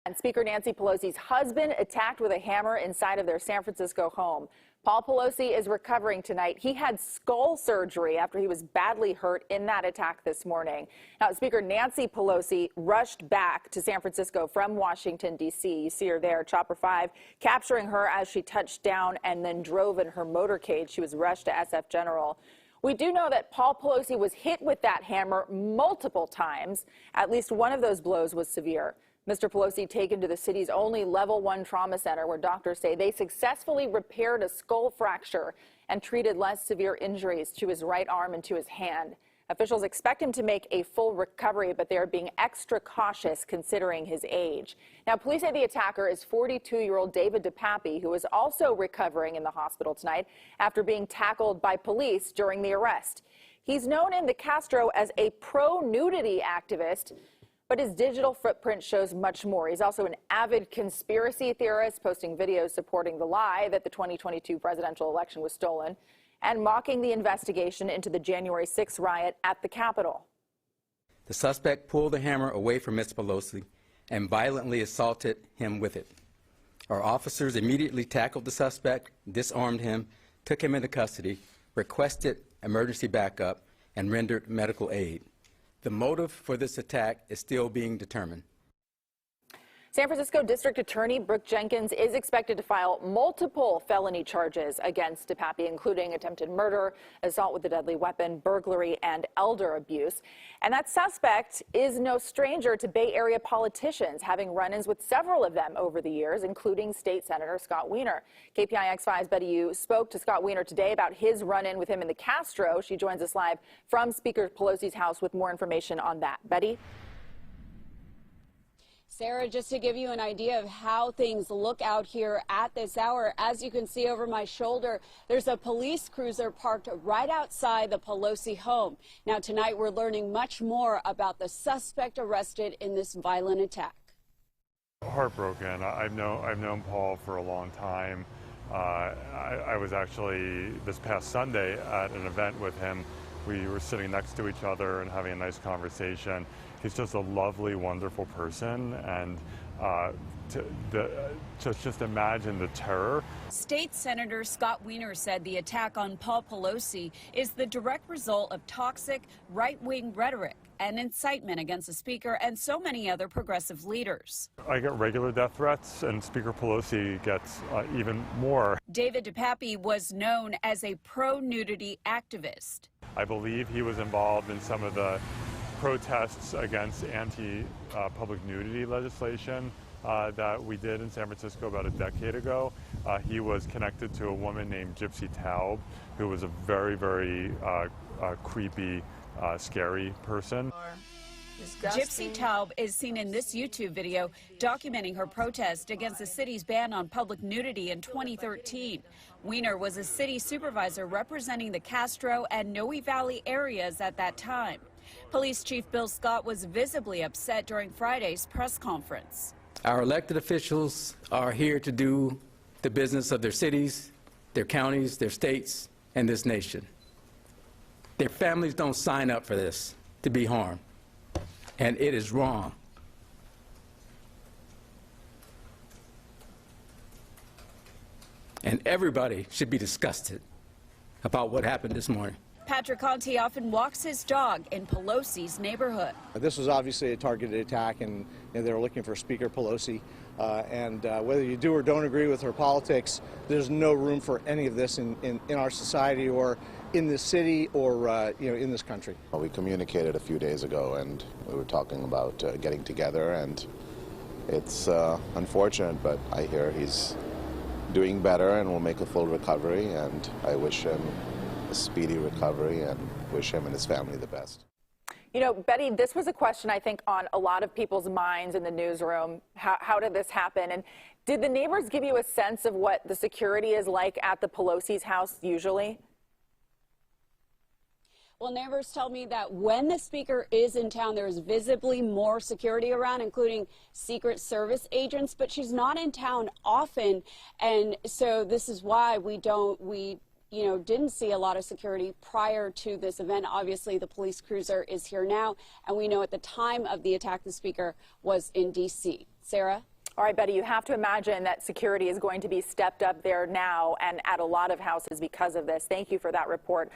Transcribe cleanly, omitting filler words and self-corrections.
And Speaker Nancy Pelosi's husband attacked with a hammer inside of their San Francisco home. Paul Pelosi is recovering tonight. He had skull surgery after he was badly hurt in that attack this morning. Now, Speaker Nancy Pelosi rushed back to San Francisco from Washington, D.C. You see her there, Chopper 5, capturing her as she touched down and then drove in her motorcade. She was rushed to SF General. We do know that Paul Pelosi was hit with that hammer multiple times. At least one of those blows was severe. Mr. Pelosi taken to the city's only level 1 trauma center, where doctors say they successfully repaired a skull fracture and treated less severe injuries to his right arm and to his hand. Officials expect him to make a full recovery, but they are being extra cautious considering his age. Now, police say the attacker is 42-year-old David DePappy, who is also recovering in the hospital tonight after being tackled by police during the arrest. He's known in the Castro as a pro-nudity activist, but his digital footprint shows much more. He's also an avid conspiracy theorist, posting videos supporting the lie that the 2022 presidential election was stolen and mocking the investigation into the January 6th riot at the Capitol. The suspect pulled the hammer away from Ms. Pelosi and violently assaulted him with it. Our officers immediately tackled the suspect, disarmed him, took him into custody, requested emergency backup, and rendered medical aid. The motive for this attack is still being determined. San Francisco District Attorney Brooke Jenkins is expected to file multiple felony charges against DePappy, including attempted murder, assault with a deadly weapon, burglary, and elder abuse. And that suspect is no stranger to Bay Area politicians, having run-ins with several of them over the years, including State Senator Scott Wiener. KPIX5's Betty Yu spoke to Scott Wiener today about his run-in with him in the Castro. She joins us live from Speaker Pelosi's house with more information on that. Betty? Sarah, just to give you an idea of how things look out here at this hour, as you can see over my shoulder, there's a police cruiser parked right outside the Pelosi home. Now, tonight we're learning much more about the suspect arrested in this violent attack. Heartbroken. I've known Paul for a long time. I was actually this past Sunday at an event with him. We were sitting next to each other and having a nice conversation. He's just a lovely, wonderful person, and just imagine the terror. State Senator Scott Wiener said the attack on Paul Pelosi is the direct result of toxic right-wing rhetoric and incitement against the Speaker and so many other progressive leaders. I get regular death threats, and Speaker Pelosi gets even more. David DePappy was known as a pro-nudity activist. I believe he was involved in some of the protests against anti-public nudity legislation that we did in San Francisco about a decade ago. He was connected to a woman named Gypsy Taub, who was a very, very creepy, scary person. Gypsy Taub is seen in this YouTube video documenting her protest against the city's ban on public nudity in 2013. Wiener was a city supervisor representing the Castro and Noe Valley areas at that time. Police Chief Bill Scott was visibly upset during Friday's press conference. Our elected officials are here to do the business of their cities, their counties, their states, and this nation. Their families don't sign up for this to be harmed, and it is wrong. And everybody should be disgusted about what happened this morning. Patrick Conti often walks his dog in Pelosi's neighborhood. This was obviously a targeted attack, and they were looking for Speaker Pelosi. Whether you do or don't agree with her politics, there's no room for any of this in our society or in this city or in this country. We communicated a few days ago, and we were talking about getting together, and it's unfortunate, but I hear he's doing better and will make a full recovery, and I wish him a speedy recovery and wish him and his family the best. You know, Betty, this was a question I think on a lot of people's minds in the newsroom. How did this happen? And did the neighbors give you a sense of what the security is like at the Pelosi's house usually? Well, neighbors tell me that when the Speaker is in town, there's visibly more security around, including Secret Service agents, but she's not in town often. And so this is why we didn't see a lot of security prior to this event. Obviously, the police cruiser is here now, and we know at the time of the attack, the Speaker was in D.C. Sarah? All right, Betty, you have to imagine that security is going to be stepped up there now and at a lot of houses because of this. Thank you for that report.